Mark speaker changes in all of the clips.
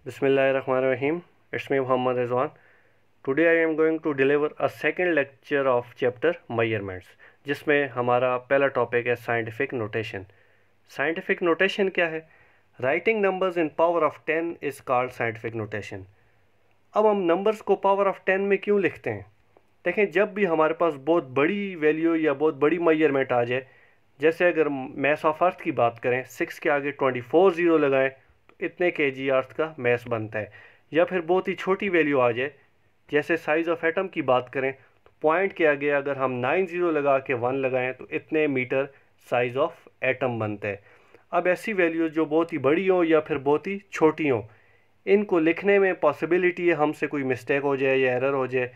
Speaker 1: Bismillahirrahmanirrahim. It's me Muhammad Rizwan. Today I am going to deliver a second lecture of chapter measurements, जिसमें हमारा पहला topic है scientific notation. Scientific notation क्या है? Writing numbers in power of 10 is called scientific notation. अब हम numbers को power of 10 में क्यों लिखते हैं? देखें, जब भी हमारे पास बहुत बड़ी वैल्यू या बहुत बड़ी मेजरमेंट आ जाए, जैसे अगर मैस ऑफ अर्थ की बात करें, 6 के आगे 24 जीरो लगाएं तो इतने केजी अर्थ का मैस बनता है। या फिर बहुत ही छोटी वैल्यू आ जाए, जैसे साइज़ ऑफ एटम की बात करें तो पॉइंट के आगे अगर हम 9 जीरो लगा के 1 लगाएं तो इतने मीटर साइज़ ऑफ एटम बनता है। अब ऐसी वैल्यूज़ जो बहुत ही बड़ी हो या फिर बहुत ही छोटी हो, इनको लिखने में पॉसिबिलिटी है हमसे कोई मिस्टेक हो जाए या एरर हो जाए,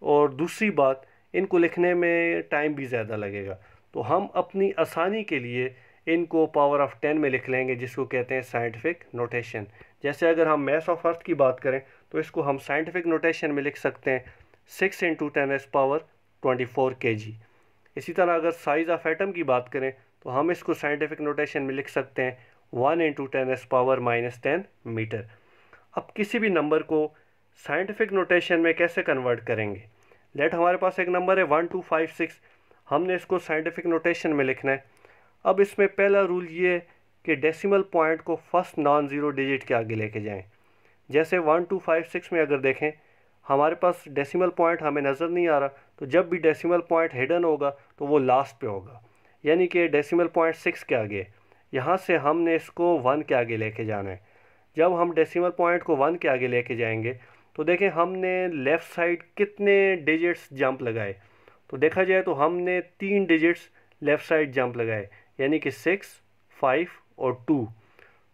Speaker 1: और दूसरी बात, इनको लिखने में टाइम भी ज़्यादा लगेगा। तो हम अपनी आसानी के लिए इनको पावर ऑफ 10 में लिख लेंगे, जिसको कहते हैं साइंटिफिक नोटेशन। जैसे अगर हम मैस ऑफ अर्थ की बात करें तो इसको हम साइंटिफिक नोटेशन में लिख सकते हैं 6 × 10⁻24 kg। इसी तरह अगर साइज़ ऑफ एटम की बात करें तो हम इसको साइंटिफिक नोटेशन में लिख सकते हैं 1 × 10⁻−10 मीटर। अब किसी भी नंबर को साइंटिफिक नोटेशन में कैसे कन्वर्ट करेंगे? लेट हमारे पास एक नंबर है 1256, हमने इसको साइंटिफिक नोटेशन में लिखना है। अब इसमें पहला रूल ये है कि डेसिमल पॉइंट को फर्स्ट नॉन ज़ीरो डिजिट के आगे लेके जाएं। जैसे 1256 में अगर देखें, हमारे पास डेसिमल पॉइंट हमें नज़र नहीं आ रहा, तो जब भी डेसिमल पॉइंट हिडन होगा तो वो लास्ट पे होगा, यानी कि डेसिमल पॉइंट 6 के आगे। यहाँ से हमने इसको 1 के आगे लेके जाना है। जब हम डेसिमल पॉइंट को 1 के आगे लेके जाएंगे तो देखें हमने लेफ़्ट साइड कितने डिजिट्स जंप लगाए। तो देखा जाए तो हमने 3 डिजिट्स लेफ़्ट साइड जंप लगाए, यानी कि 6, 5 और 2।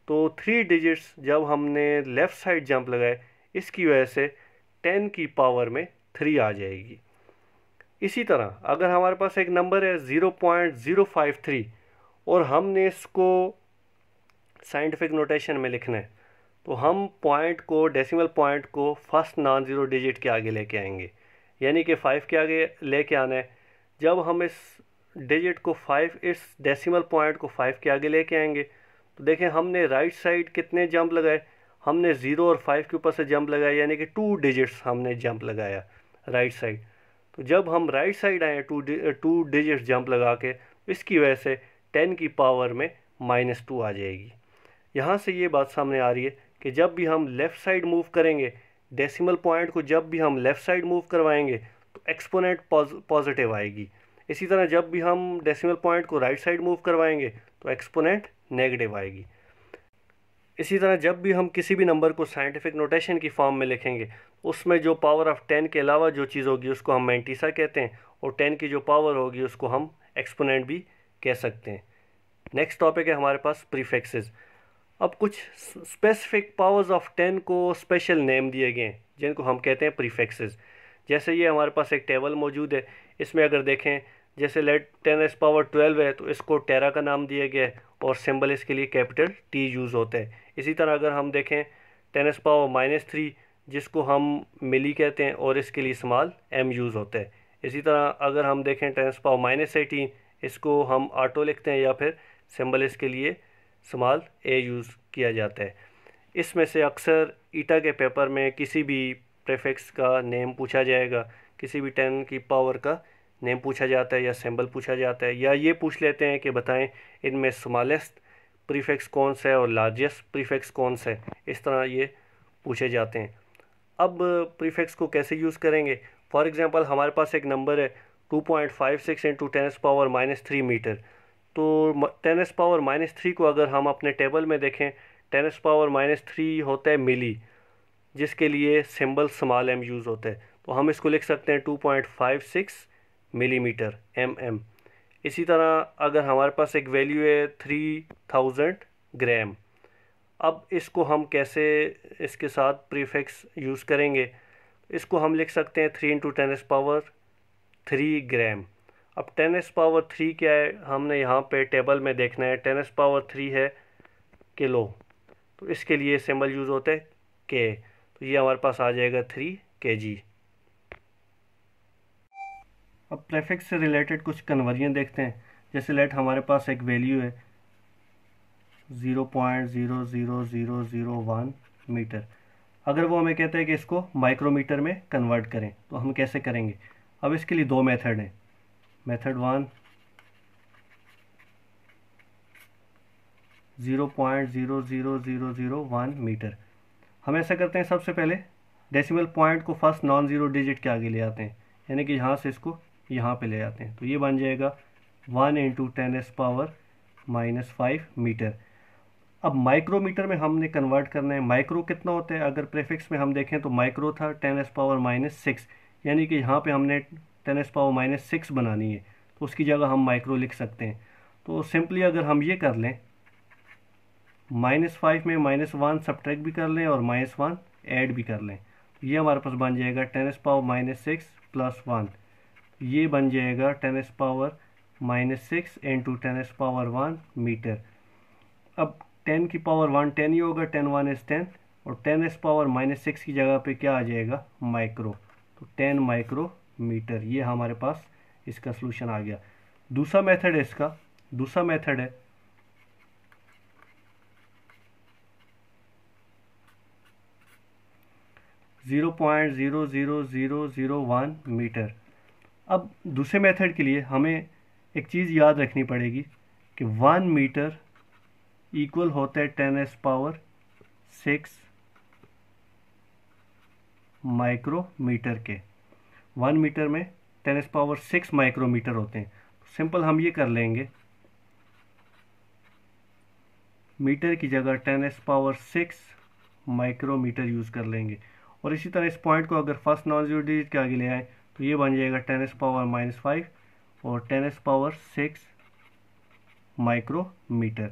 Speaker 1: तो 3 डिजिट्स जब हमने लेफ़्ट साइड जंप लगाए, इसकी वजह से 10 की पावर में 3 आ जाएगी। इसी तरह अगर हमारे पास एक नंबर है 0.053 और हमने इसको साइंटिफिक नोटेशन में लिखना है, तो हम पॉइंट को, डेसिमल पॉइंट को फर्स्ट नॉन ज़ीरो डिजिट के आगे लेके आएंगे, यानी कि 5 के आगे लेके आना है। जब हम इस डिजिट को 5, इस डेसिमल पॉइंट को 5 के आगे लेके आएंगे तो देखें हमने राइट साइड कितने जंप लगाए, हमने 0 और 5 के ऊपर से जंप लगाया, यानी कि 2 डिजिट्स हमने जंप लगाया राइट साइड। तो जब हम राइट साइड आए 2 डिजिट्स जंप लगा के, इसकी वजह से 10 की पावर में -2 आ जाएगी। यहाँ से ये बात सामने आ रही है कि जब भी हम लेफ़्ट साइड मूव करेंगे, डेसिमल पॉइंट को जब भी हम लेफ़्ट साइड मूव करवाएंगे तो एक्सपोनेंट पॉजिटिव आएगी। इसी तरह जब भी हम डेसिमल पॉइंट को राइट साइड मूव करवाएंगे तो एक्सपोनेंट नेगेटिव आएगी। इसी तरह जब भी हम किसी भी नंबर को साइंटिफिक नोटेशन की फॉर्म में लिखेंगे, उसमें जो पावर ऑफ 10 के अलावा जो चीज़ होगी उसको हम मैंटीसा कहते हैं, और 10 की जो पावर होगी उसको हम एक्सपोनेंट भी कह सकते हैं। नेक्स्ट टॉपिक है हमारे पास प्रीफिक्सेस। अब कुछ स्पेसिफिक पावर्स ऑफ 10 को स्पेशल नेम दिए गए हैं, जिनको हम कहते हैं प्रीफिक्सेस। जैसे ये हमारे पास एक टेबल मौजूद है, इसमें अगर देखें, जैसे लेट 10⁻12 है तो इसको टेरा का नाम दिया गया है और सिंबल इसके लिए कैपिटल टी यूज़ होता है। इसी तरह अगर हम देखें 10⁻−3, जिसको हम मिली कहते हैं और इसके लिए स्मॉल एम यूज़ होता है। इसी तरह अगर हम देखें 10⁻18, इसको हम ऑटो लिखते हैं या फिर सिंबल इसके लिए स्मॉल ए यूज़ किया जाता है। इसमें से अक्सर ईटा के पेपर में किसी भी प्रीफिक्स का नेम पूछा जाएगा, किसी भी 10 की पावर का नेम पूछा जाता है या सिंबल पूछा जाता है, या ये पूछ लेते हैं कि बताएं इनमें स्मॉलेस्ट प्रीफिक्स कौन सा है और लार्जेस्ट प्रीफिक्स कौन सा है। इस तरह ये पूछे जाते हैं। अब प्रीफिक्स को कैसे यूज़ करेंगे? फॉर एग्ज़ाम्पल हमारे पास एक नंबर है 2.56 × 10⁻−3 मीटर। तो 10⁻−3 को अगर हम अपने टेबल में देखें, 10⁻−3 होता है मिली, जिसके लिए सिंबल स्मॉल एम यूज़ होता है। तो हम इसको लिख सकते हैं 2.56 मिलीमीटर mm। इसी तरह अगर हमारे पास एक वैल्यू है 3000 ग्राम, अब इसको हम कैसे इसके साथ प्रीफिक्स यूज़ करेंगे? इसको हम लिख सकते हैं 3 × 10⁻3 ग्राम। अब 10⁻3 क्या है, हमने यहाँ पे टेबल में देखना है। 10⁻3 है किलो, तो इसके लिए सिंबल यूज़ होता है के, तो ये हमारे पास आ जाएगा 3 kg। अब प्रीफिक्स से रिलेटेड कुछ कन्वर्जन देखते हैं। जैसे लेट हमारे पास एक वैल्यू है 0.00001 मीटर। अगर वो हमें कहते हैं कि इसको माइक्रोमीटर में कन्वर्ट करें तो हम कैसे करेंगे? अब इसके लिए दो मेथड हैं। Method 1 0.00001 metre. हम ऐसा करते हैं, सबसे पहले डेसिमल पॉइंट को फर्स्ट नॉन ज़ीरो डिजिट के आगे ले आते हैं, यानी कि यहाँ से इसको यहाँ पे ले आते हैं, तो ये बन जाएगा 1 × 10⁻⁻5 मीटर। अब माइक्रोमीटर में हमने कन्वर्ट करना है। माइक्रो कितना होता है? अगर प्रीफिक्स में हम देखें तो माइक्रो था 10⁻⁻6, यानी कि यहाँ पे हमने 10⁻⁻6 बनानी है, तो उसकी जगह हम माइक्रो लिख सकते हैं। तो सिंपली अगर हम ये कर लें, -5 में -1 सब्ट्रैक्ट भी कर लें और -1 ऐड भी कर लें, तो ये हमारे पास बन जाएगा 10⁻⁻6 + 1, ये बन जाएगा 10⁻⁻6 × 10⁻1 मीटर। अब 10 की पावर 1 10 ही होगा, 10 1 is 10, और 10⁻⁻6 की जगह पे क्या आ जाएगा? माइक्रो, तो 10 माइक्रोमीटर। ये हमारे पास इसका सलूशन आ गया। दूसरा मेथड है इसका, दूसरा मेथड है 0.00001 मीटर। अब दूसरे मेथड के लिए हमें एक चीज़ याद रखनी पड़ेगी कि 1 मीटर इक्वल होता है 10⁻6 माइक्रोमीटर के। 1 मीटर में 10⁻6 माइक्रोमीटर होते हैं। सिंपल हम ये कर लेंगे, मीटर की जगह 10⁻6 माइक्रोमीटर यूज़ कर लेंगे। और इसी तरह इस पॉइंट को अगर फर्स्ट नॉन ज़ीरो डिजिट के आगे ले आए तो ये बन जाएगा 10⁻⁻5 और 10⁻6 माइक्रोमीटर।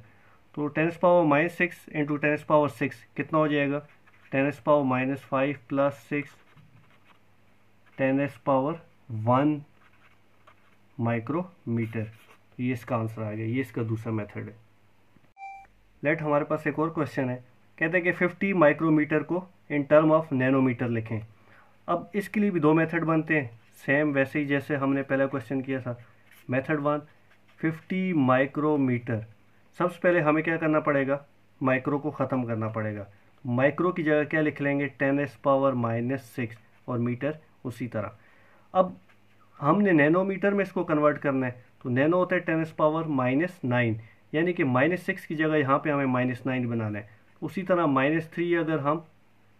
Speaker 1: तो 10⁻6 × 10⁻6 कितना हो जाएगा? 10⁻5 + 6 10⁻1 माइक्रोमीटर। ये इसका आंसर आ गया। ये इसका दूसरा मेथड है। लेट हमारे पास एक और क्वेश्चन है, कहते हैं कि 50 माइक्रोमीटर को इन टर्म ऑफ नैनोमीटर लिखें। अब इसके लिए भी दो मेथड बनते हैं, सेम वैसे ही जैसे हमने पहला क्वेश्चन किया था। Method 1 50 micrometre. सबसे पहले हमें क्या करना पड़ेगा? माइक्रो को ख़त्म करना पड़ेगा। माइक्रो की जगह क्या लिख लेंगे? 10⁻⁻6 और मीटर उसी तरह। अब हमने नैनोमीटर में इसको कन्वर्ट करना है, तो नैनो होता है 10⁻⁻9, यानी कि -6 की जगह यहाँ पे हमें -9 बनाना है। उसी तरह -3 अगर हम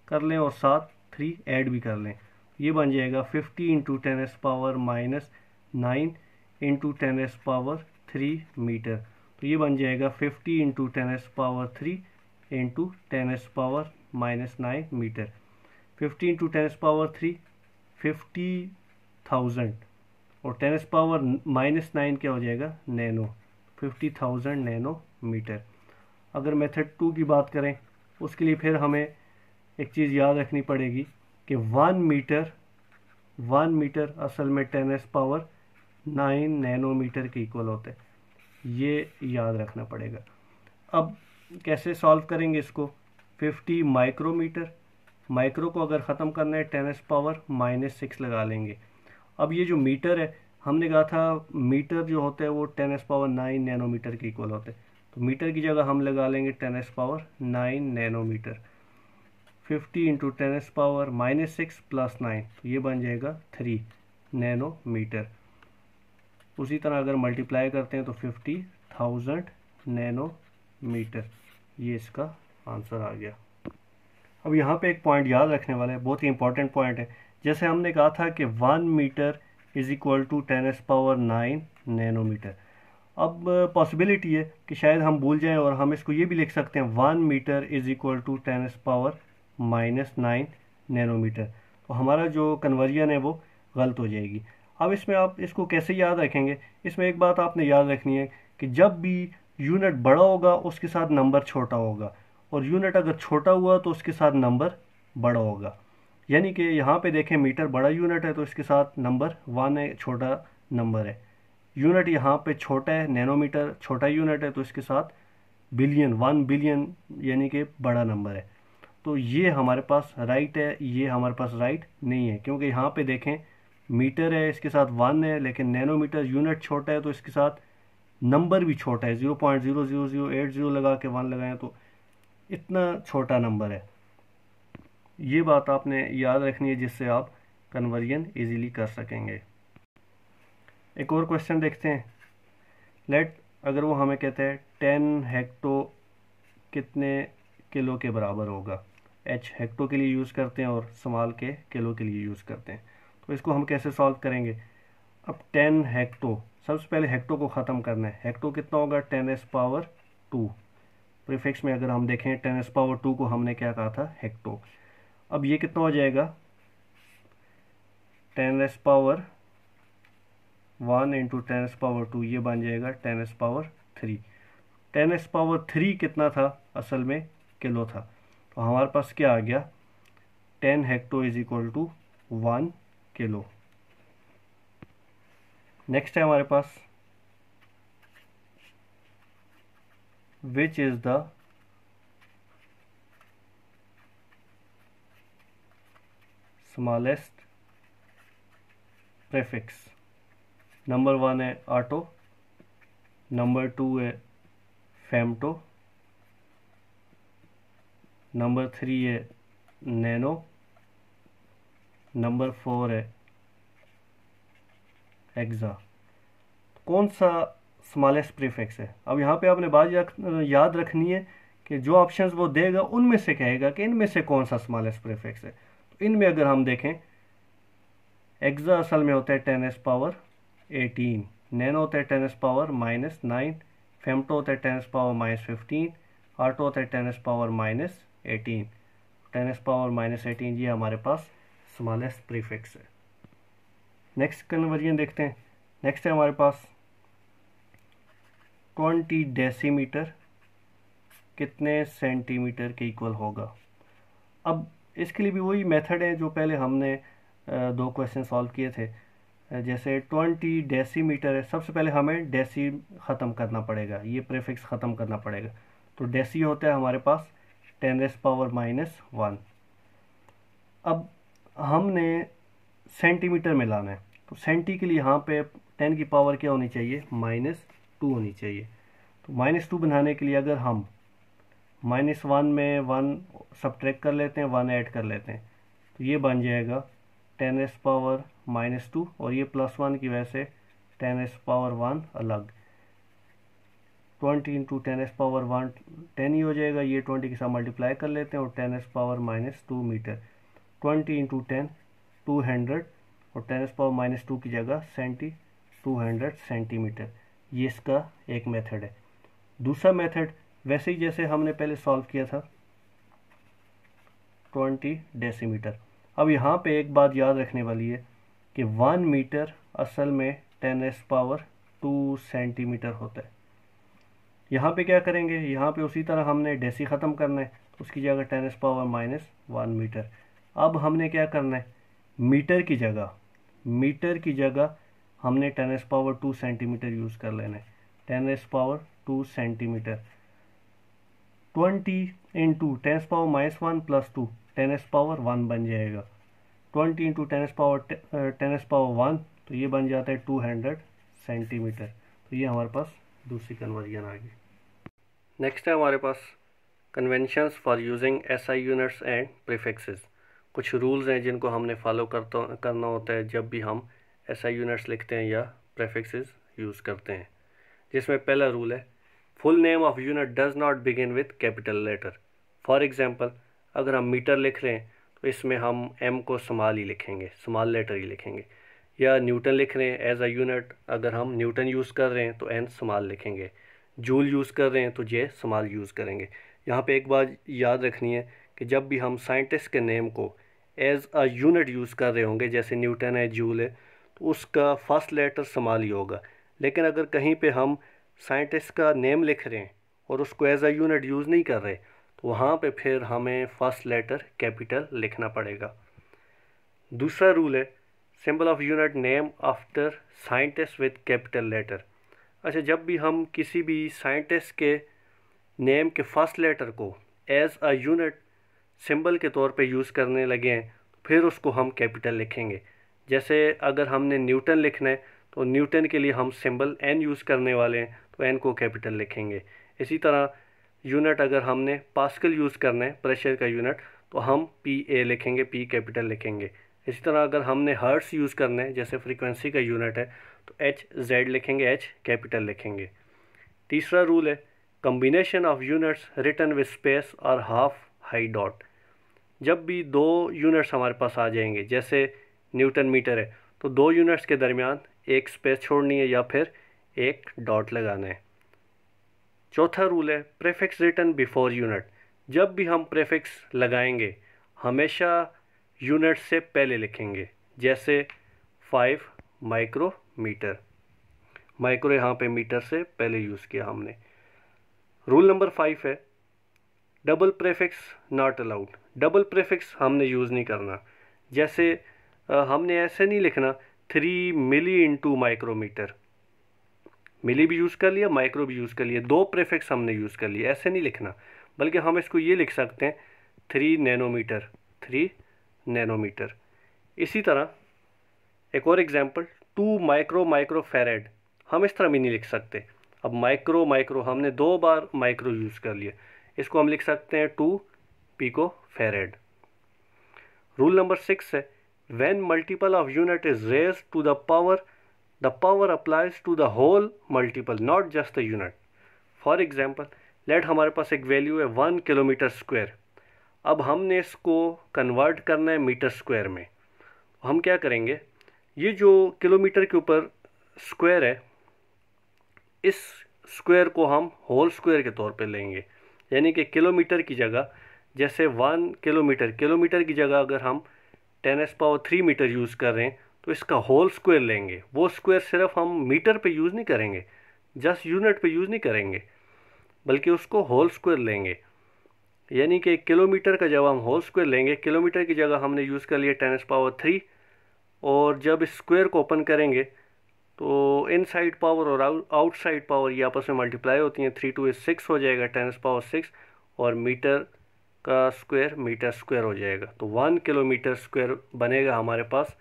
Speaker 1: कर लें और साथ 3 ऐड भी कर लें, ये बन जाएगा 50 × 10⁻⁻9 × 10⁻3 मीटर। तो ये बन जाएगा 50 × 10⁻3 × 10⁻9 मीटर। 50 × 10⁻3 50,000 और 10⁻9 क्या हो जाएगा? Nano, 50,000 nanometre. अगर मेथड 2 की बात करें, उसके लिए फिर हमें एक चीज़ याद रखनी पड़ेगी कि 1 मीटर असल में 10⁻9 नैनोमीटर के इक्वल होते हैं। ये याद रखना पड़ेगा। अब कैसे सॉल्व करेंगे इसको? 50 माइक्रोमीटर, माइक्रो को अगर ख़त्म करना है 10⁻6 लगा लेंगे। अब ये जो मीटर है, हमने कहा था मीटर जो होता है वो 10⁻9 नैनोमीटर के इक्वल होते हैं, तो मीटर की जगह हम लगा लेंगे 10⁻9 नैनोमीटर। 50 × 10⁻6 + 9, तो ये बन जाएगा 3 नैनोमीटर। उसी तरह अगर मल्टीप्लाई करते हैं तो 50,000 नैनोमीटर। ये इसका आंसर आ गया। अब यहाँ पे एक पॉइंट याद रखने वाला है, बहुत ही इंपॉर्टेंट पॉइंट है। जैसे हमने कहा था कि 1 मीटर = 10⁻9 नैनोमीटर। अब पॉसिबिलिटी है कि शायद हम भूल जाएं और हम इसको ये भी लिख सकते हैं 1 मीटर = 10⁻9 नैनोमीटर। तो हमारा जो कन्वर्जन है वो गलत हो जाएगी। अब इसमें आप इसको कैसे याद रखेंगे? इसमें एक बात आपने याद रखनी है कि जब भी यूनिट बड़ा होगा उसके साथ नंबर छोटा होगा, और यूनिट अगर छोटा हुआ तो उसके साथ नंबर बड़ा होगा। यानी कि यहाँ पे देखें, मीटर बड़ा यूनिट है तो इसके साथ नंबर 1 है, छोटा नंबर है। यूनिट यहाँ पे छोटा है, नैनोमीटर छोटा यूनिट है, तो इसके साथ बिलियन, 1 बिलियन यानी कि बड़ा नंबर है। तो ये हमारे पास राइट है, ये हमारे पास राइट नहीं है, क्योंकि यहाँ पे देखें मीटर है, इसके साथ 1 है, लेकिन नैनोमीटर यूनिट छोटा है तो इसके साथ नंबर भी छोटा है, 0.00080 लगा के 1 लगाएं तो इतना छोटा नंबर है। ये बात आपने याद रखनी है जिससे आप कन्वर्जन इजीली कर सकेंगे। एक और क्वेश्चन देखते हैं। लेट अगर वो हमें कहते हैं 10 हेक्टो कितने किलो के बराबर होगा। एच हेक्टो के लिए यूज़ करते हैं और स्मॉल के किलो के लिए यूज़ करते हैं। तो इसको हम कैसे सॉल्व करेंगे। अब 10 हेक्टो, सबसे पहले हेक्टो को ख़त्म करना है। हेक्टो कितना होगा 10⁻²। प्रीफिक्स में अगर हम देखें 10⁻² को हमने क्या कहा था, हेक्टो। अब ये कितना हो जाएगा 10⁻1 × 10⁻², ये बन जाएगा 10⁻3। 10⁻3 कितना था, असल में किलो था। तो हमारे पास क्या आ गया 10 hecto is equal to 1 kilo. Next है हमारे पास which is the smallest prefix. Number 1 है ऑटो, नंबर 2 है फेमटो, नंबर 3 है नैनो, नंबर 4 है हेक्सा। कौन सा स्मॉलेस्ट प्रीफिक्स है। अब यहाँ पे आपने बात याद रखनी है कि जो ऑप्शंस वो देगा उनमें से कहेगा कि इनमें से कौन सा स्मॉलेस्ट प्रीफिक्स है। तो इनमें अगर हम देखें हेक्सा असल में होता है 10⁻18, नैनो होता है 10⁻⁻9, फेमटो होता है 10⁻⁻15, ऑटो होता है 10⁻⁻18। 10⁻⁻18 ये हमारे पास स्मॉलेस्ट प्रीफिक्स है। नेक्स्ट कन्वर्जन देखते हैं। नेक्स्ट है हमारे पास 20 डेसीमीटर कितने सेंटीमीटर के इक्वल होगा। अब इसके लिए भी वही मेथड है जो पहले हमने 2 क्वेश्चन सॉल्व किए थे। जैसे 20 डेसीमीटर है, सबसे पहले हमें डेसी ख़त्म करना पड़ेगा, ये प्रीफिक्स ख़त्म करना पड़ेगा। तो डेसी होता है हमारे पास 10⁻⁻1। अब हमने सेंटीमीटर में लाना है, तो सेंटी के लिए यहाँ पे 10 की पावर क्या होनी चाहिए, -2 होनी चाहिए। तो -2 बनाने के लिए अगर हम -1 में 1 सब्ट्रैक्ट कर लेते हैं, 1 ऐड कर लेते हैं, तो ये बन जाएगा 10⁻⁻2 और ये +1 की वजह से 10⁻1 अलग। 20 × 10⁻1 10 ही हो जाएगा, ये 20 के साथ मल्टीप्लाई कर लेते हैं और 10⁻2 मीटर। 20 × 10 200 और 10⁻2 की जगह 200 सेंटीमीटर। ये इसका एक मेथड है। दूसरा मेथड वैसे ही जैसे हमने पहले सॉल्व किया था 20 डेसीमीटर। अब यहाँ पे एक बात याद रखने वाली है कि 1 मीटर असल में 10⁻2 सेंटीमीटर होता है। यहाँ पे क्या करेंगे, यहाँ पे उसी तरह हमने डेसी ख़त्म करना है, तो उसकी जगह 10⁻⁻1 मीटर। अब हमने क्या करना है, मीटर की जगह हमने 10⁻2 सेंटीमीटर यूज़ कर लेना है। 10⁻2 सेंटीमीटर 20 × 10⁻⁻1 + 2 10⁻1 बन जाएगा। 20 × 10⁻1 तो ये बन जाता है 200 सेंटीमीटर। तो ये हमारे पास दूसरी कन्वर्जन आ गई। नेक्स्ट है हमारे पास conventions for using SI units and prefixes. कुछ रूल्स हैं जिनको हमने फॉलो करना होता है जब भी हम SI यूनिट्स लिखते हैं या प्रीफिक्सेस यूज़ करते हैं। जिसमें पहला रूल है full name of unit does not begin with capital letter. For example अगर हम मीटर लिख रहे हैं तो इसमें हम M को स्मॉल ही लिखेंगे, स्मॉल लेटर ही लिखेंगे। या न्यूटन लिख रहे हैं एज अ यूनिट, अगर हम न्यूटन यूज़ कर रहे हैं तो N स्मॉल लिखेंगे। जूल यूज़ कर रहे हैं तो J स्मॉल यूज़ करेंगे। यहाँ पे एक बात याद रखनी है कि जब भी हम साइंटिस्ट के नेम को एज अ यूनिट यूज़ कर रहे होंगे, जैसे न्यूटन है, जूल है, तो उसका फर्स्ट लेटर स्मॉल ही होगा। लेकिन अगर कहीं पे हम साइंटिस्ट का नेम लिख रहे हैं और उसको एज अ यूनिट यूज़ नहीं कर रहे, तो वहाँ पे फिर हमें फर्स्ट लेटर कैपिटल लिखना पड़ेगा। दूसरा रूल है symbol of unit name after scientist with capital letter. अच्छा, जब भी हम किसी भी साइंटिस्ट के नेम के फर्स्ट लेटर को एज अ यूनिट सिंबल के तौर पे यूज़ करने लगे हैं, फिर उसको हम कैपिटल लिखेंगे। जैसे अगर हमने न्यूटन लिखना है तो न्यूटन के लिए हम सिंबल एन यूज़ करने वाले हैं, तो एन को कैपिटल लिखेंगे। इसी तरह यूनिट अगर हमने पास्कल यूज़ करना है प्रेशर का यूनिट, तो हम पी ए लिखेंगे, पी कैपिटल लिखेंगे। इसी तरह अगर हमने हर्ट्स यूज़ करना है जैसे फ्रीक्वेंसी का यूनिट है, तो एच जेड लिखेंगे, एच कैपिटल लिखेंगे। तीसरा रूल है combination of units written with space और हाफ हाई डॉट। जब भी दो यूनिट्स हमारे पास आ जाएंगे, जैसे न्यूटन मीटर है, तो दो यूनिट्स के दरमियान एक स्पेस छोड़नी है या फिर एक डॉट लगाना है। चौथा रूल है प्रीफिक्स रिटन बिफोर यूनिट। जब भी हम प्रीफिक्स लगाएंगे हमेशा यूनिट से पहले लिखेंगे, जैसे 5 माइक्रोमीटर, माइक्रो यहाँ पे मीटर से पहले यूज़ किया हमने। रूल नंबर 5 है double prefix not allowed. Double prefix हमने यूज़ नहीं करना। जैसे हमने ऐसे नहीं लिखना 3 मिली इंटू माइक्रोमीटर, मिली भी यूज़ कर लिया, माइक्रो भी यूज़ कर लिया, दो प्रीफिक्स हमने यूज़ कर लिया, ऐसे नहीं लिखना। बल्कि हम इसको ये लिख सकते हैं 3 नैनोमीटर, 3 नैनोमीटर। इसी तरह एक और एग्जांपल 2 माइक्रो फेरेड, हम इस तरह भी नहीं लिख सकते। अब माइक्रो हमने दो बार माइक्रो यूज़ कर लिया, इसको हम लिख सकते हैं 2 पिको फेरेड। रूल नंबर 6 है when multiple of unit is raised to the power applies to the whole multiple not just the unit. For example let हमारे पास एक वैल्यू है 1 किलोमीटर स्क्वायर। अब हमने इसको कन्वर्ट करना है मीटर स्क्वायर में। हम क्या करेंगे, ये जो किलोमीटर के ऊपर स्क्वायर है, इस स्क्वायर को हम होल स्क्वायर के तौर पे लेंगे। यानी कि किलोमीटर की जगह, जैसे 1 किलोमीटर, किलोमीटर की जगह अगर हम 10⁻³ मीटर यूज़ कर रहे हैं, तो इसका होल स्क्वायर लेंगे। वो स्क्वायर सिर्फ हम मीटर पे यूज़ नहीं करेंगे, जस्ट यूनिट पे यूज़ नहीं करेंगे, बल्कि उसको होल स्क्वायर लेंगे। यानी कि किलोमीटर का जब हम होल स्क्वायर लेंगे, किलोमीटर की जगह हमने यूज़ कर लिया 10⁻³, और जब इस स्क्वायर को ओपन करेंगे तो इनसाइड पावर और आउटसाइड पावर ये आपस में मल्टीप्लाई होती हैं, 3 2 6 हो जाएगा 10⁻⁶, और मीटर का स्क्वायर मीटर स्क्वायर हो जाएगा। तो 1 किलोमीटर स्क्वायर बनेगा हमारे पास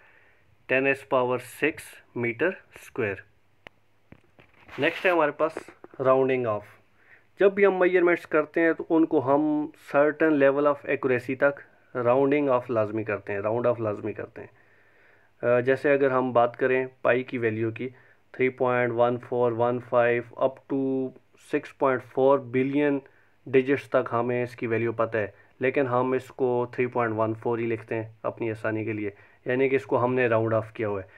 Speaker 1: 10⁻⁶ मीटर स्क्वायर। नेक्स्ट है हमारे पास राउंडिंग ऑफ। जब भी हम मेजरमेंट्स करते हैं तो उनको हम सर्टन लेवल ऑफ एक्यूरेसी तक राउंडिंग ऑफ लाजमी करते हैं, राउंड ऑफ लाजमी करते हैं। जैसे अगर हम बात करें पाई की वैल्यू की 3.1415 अप टू 6.4 बिलियन डिजिट्स तक हमें इसकी वैल्यू पता है, लेकिन हम इसको 3.14 ही लिखते हैं अपनी आसानी के लिए, यानी कि इसको हमने राउंड ऑफ किया हुआ है।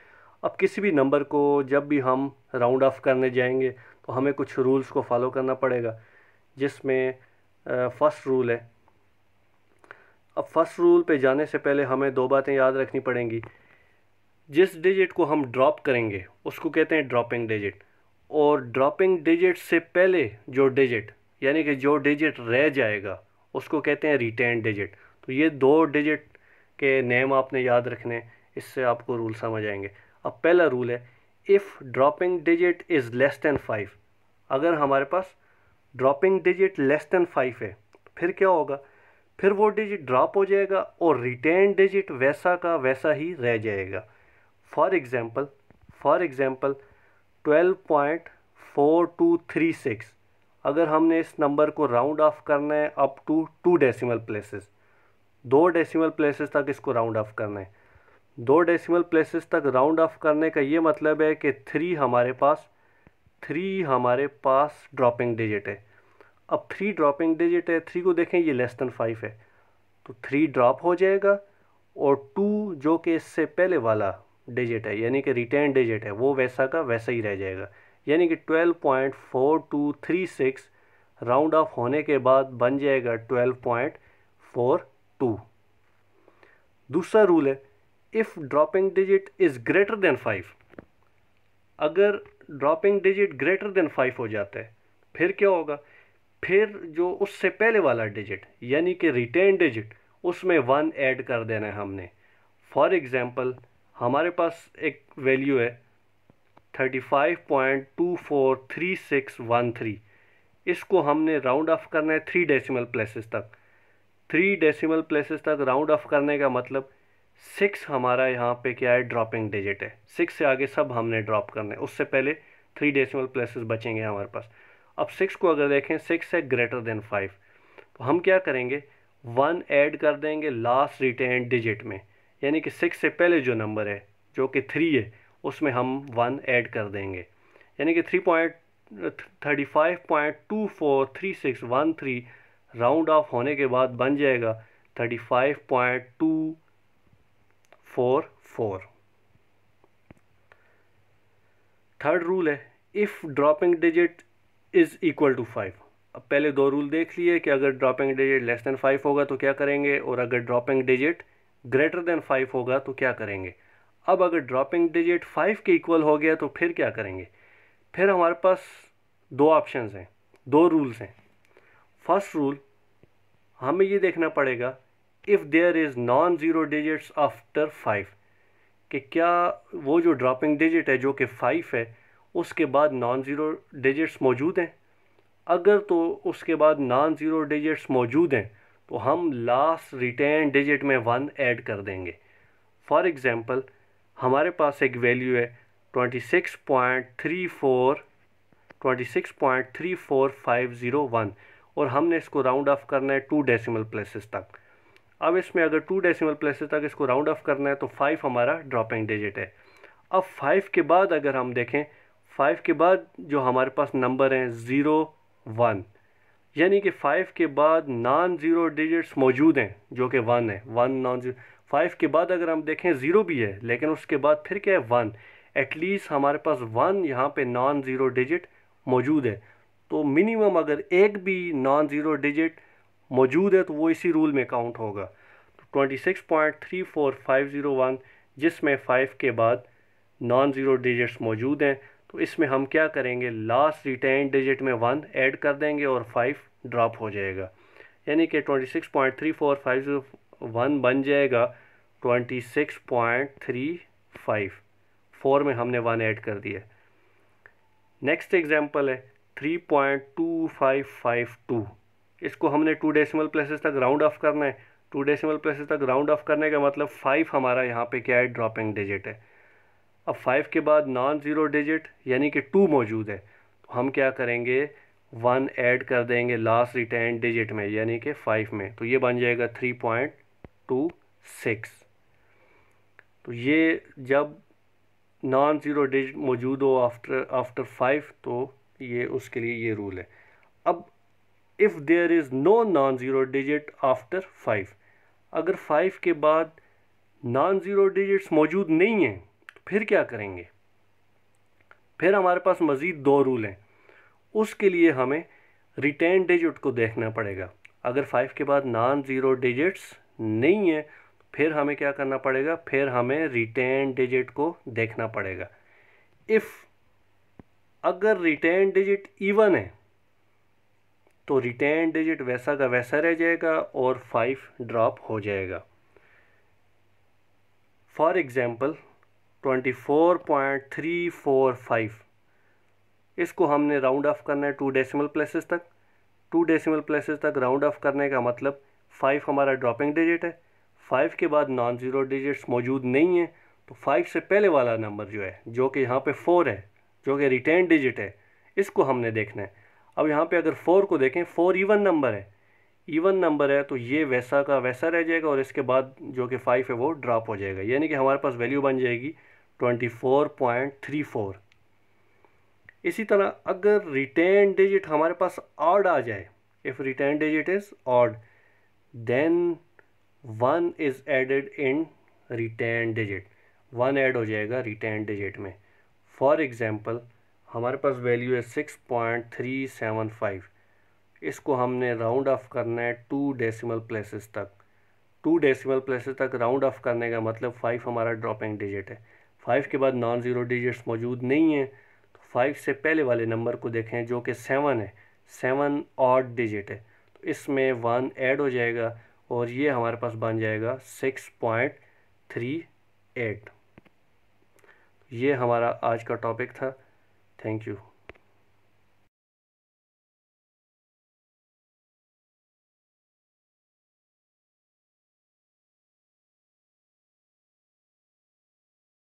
Speaker 1: अब किसी भी नंबर को जब भी हम राउंड ऑफ करने जाएंगे तो हमें कुछ रूल्स को फॉलो करना पड़ेगा, जिसमें फ़र्स्ट रूल है। अब फर्स्ट रूल पे जाने से पहले हमें दो बातें याद रखनी पड़ेंगी। जिस डिजिट को हम ड्रॉप करेंगे उसको कहते हैं ड्रॉपिंग डिजिट, और ड्रॉपिंग डिजिट से पहले जो डिजिट, यानी कि जो डिजिट रह जाएगा, उसको कहते हैं रिटेन डिजिट। तो ये दो डिजिट के नेम आपने याद रखने, इससे आपको रूल समझ आएंगे। अब पहला रूल है if dropping digit is less than 5। अगर हमारे पास ड्रॉपिंग डिजिट लेस दैन 5 है, फिर क्या होगा, फिर वो डिजिट ड्रॉप हो जाएगा और रिटेन डिजिट वैसा का वैसा ही रह जाएगा। फॉर एग्ज़ाम्पल 12.4236, अगर हमने इस नंबर को राउंड ऑफ करना है up to 2 decimal places, 2 decimal places तक इसको राउंड ऑफ करना है। 2 डेसिमल प्लेसेस तक राउंड ऑफ करने का ये मतलब है कि 3 हमारे पास ड्रॉपिंग डिजिट है। अब 3 ड्रॉपिंग डिजिट है, 3 को देखें ये लेस दैन 5 है, तो 3 ड्रॉप हो जाएगा, और 2 जो कि इससे पहले वाला डिजिट है यानी कि रिटेन डिजिट है, वो वैसा का वैसा ही रह जाएगा। यानी कि 12.4236 राउंड ऑफ होने के बाद बन जाएगा 12.42। दूसरा रूल है if dropping digit is greater than 5। अगर ड्रॉपिंग डिजिट ग्रेटर देन 5 हो जाता है, फिर क्या होगा, फिर जो उससे पहले वाला डिजिट यानी कि रिटेन डिजिट, उसमें 1 ऐड कर देना है हमने। फॉर एग्ज़ाम्पल हमारे पास एक वैल्यू है 35.243613, इसको हमने राउंड ऑफ करना है 3 डेसिमल प्लेसेस तक। 3 डेसिमल प्लेसेस तक राउंड ऑफ करने का मतलब 6 हमारा यहाँ पे क्या है, ड्रॉपिंग डिजिट है। 6 से आगे सब हमने ड्रॉप करना है, उससे पहले 3 डेसिमल प्लेसेस बचेंगे हमारे पास। अब 6 को अगर देखें, 6 है ग्रेटर देन 5, तो हम क्या करेंगे, 1 ऐड कर देंगे लास्ट रिटेन डिजिट में, यानी कि 6 से पहले जो नंबर है जो कि 3 है उसमें हम 1 ऐड कर देंगे, यानी कि 35.243613 राउंड ऑफ होने के बाद बन जाएगा 35.244। थर्ड रूल है, if dropping digit is equal to 5। अब पहले दो रूल देख लिए कि अगर ड्रॉपिंग डिजिट लेस देन 5 होगा तो क्या करेंगे, और अगर ड्रॉपिंग डिजिट ग्रेटर देन 5 होगा तो क्या करेंगे। अब अगर ड्रॉपिंग डिजिट 5 के इक्वल हो गया तो फिर क्या करेंगे। फिर हमारे पास दो ऑप्शंस हैं, दो रूल्स हैं। फर्स्ट रूल, हमें ये देखना पड़ेगा if there is non zero digits after 5, कि क्या वो जो ड्रॉपिंग डिजिट है जो कि 5 है उसके बाद नॉन ज़ीरो डिजिट्स मौजूद हैं। अगर तो उसके बाद नॉन ज़ीरो डिजिट्स मौजूद हैं तो हम लास्ट रिटेन डिजिट में 1 ऐड कर देंगे। फॉर एग्ज़ाम्पल, हमारे पास एक वैल्यू है 26.34501 और हमने इसको राउंड ऑफ करना है 2 डेसिमल प्लेसेस तक। अब इसमें अगर 2 डेसिमल प्लेसेस तक इसको राउंड ऑफ करना है तो 5 हमारा ड्रॉपिंग डिजिट है। अब 5 के बाद अगर हम देखें, 5 के बाद जो हमारे पास नंबर हैं 0 1, यानी कि 5 के बाद नॉन ज़ीरो डिजिट्स मौजूद हैं जो कि 1 है। 1 नॉन ज़ीरो, 5 के बाद अगर हम देखें 0 भी है लेकिन उसके बाद फिर क्या है 1, एटलीस्ट हमारे पास 1 यहाँ पे नॉन ज़ीरो डिजिट मौजूद है। तो मिनिमम अगर एक भी नॉन ज़ीरो डिजिट मौजूद है तो वो इसी रूल में काउंट होगा। तो 26.34501 जिसमें 5 के बाद नॉन ज़ीरो डिजिट्स मौजूद हैं, तो इसमें हम क्या करेंगे, लास्ट रिटेन डिजिट में 1 ऐड कर देंगे और 5 ड्रॉप हो जाएगा, यानी कि 26.34501 बन जाएगा 26.35। 4 में हमने 1 ऐड कर दिया। नेक्स्ट एग्जांपल है 3.2552, इसको हमने 2 डेसिमल प्लेसेस तक राउंड ऑफ करना है। 2 डेसिमल प्लेसेस तक राउंड ऑफ करने का मतलब 5 हमारा यहाँ पे क्या है, ड्रॉपिंग डिजिट है। अब 5 के बाद नॉन ज़ीरो डिजिट यानी कि 2 मौजूद है, तो हम क्या करेंगे, 1 ऐड कर देंगे लास्ट रिटेन डिजिट में यानी कि 5 में, तो ये बन जाएगा 3.26। तो ये जब नॉन ज़ीरो डिजिट मौजूद हो आफ्टर 5 तो ये उसके लिए ये रूल है। अब if there is no non zero digit after 5, अगर 5 के बाद नॉन ज़ीरो डिजिट्स मौजूद नहीं हैं तो फिर क्या करेंगे। फिर हमारे पास मज़ीद दो रूल हैं, उसके लिए हमें रिटेन डिजिट को देखना पड़ेगा। अगर 5 के बाद नॉन ज़ीरो डिजिट्स नहीं है तो फिर हमें क्या करना पड़ेगा, फिर हमें रिटेन डिजिट को देखना पड़ेगा। इफ़ अगर रिटेन डिजिट इवन है तो रिटेन डिजिट वैसा का वैसा रह जाएगा और 5 ड्रॉप हो जाएगा। फॉर एग्ज़ाम्पल 24.345, इसको हमने राउंड ऑफ करना है 2 डेसिमल प्लेसेस तक। 2 डेसिमल प्लेसेस तक राउंड ऑफ करने का मतलब 5 हमारा ड्रॉपिंग डिजिट है। 5 के बाद नॉन ज़ीरो डिजिट्स मौजूद नहीं है तो 5 से पहले वाला नंबर जो है जो कि यहाँ पे 4 है जो कि रिटेन डिजिट है, इसको हमने देखना है। अब यहाँ पे अगर 4 को देखें, 4 इवन नंबर है, इवन नंबर है तो ये वैसा का वैसा रह जाएगा और इसके बाद जो कि 5 है वो ड्रॉप हो जाएगा, यानी कि हमारे पास वैल्यू बन जाएगी 24.34। इसी तरह अगर रिटेन डिजिट हमारे पास ऑड आ जाए, if retained digit is odd then 1 is added in retained digit, 1 add हो जाएगा रिटेन डिजिट में। फॉर एग्ज़ाम्पल हमारे पास वैल्यू है 6.375, इसको हमने राउंड ऑफ करना है 2 डेसिमल प्लेसेस तक। 2 डेसिमल प्लेसेस तक राउंड ऑफ करने का मतलब 5 हमारा ड्रॉपिंग डिजिट है। 5 के बाद नॉन ज़ीरो डिजिट्स मौजूद नहीं है तो 5 से पहले वाले नंबर को देखें जो कि 7 है, 7 ऑड डिजिट है, तो इसमें 1 ऐड हो जाएगा और ये हमारे पास बन जाएगा 6.38। ये हमारा आज का टॉपिक था। Thank you.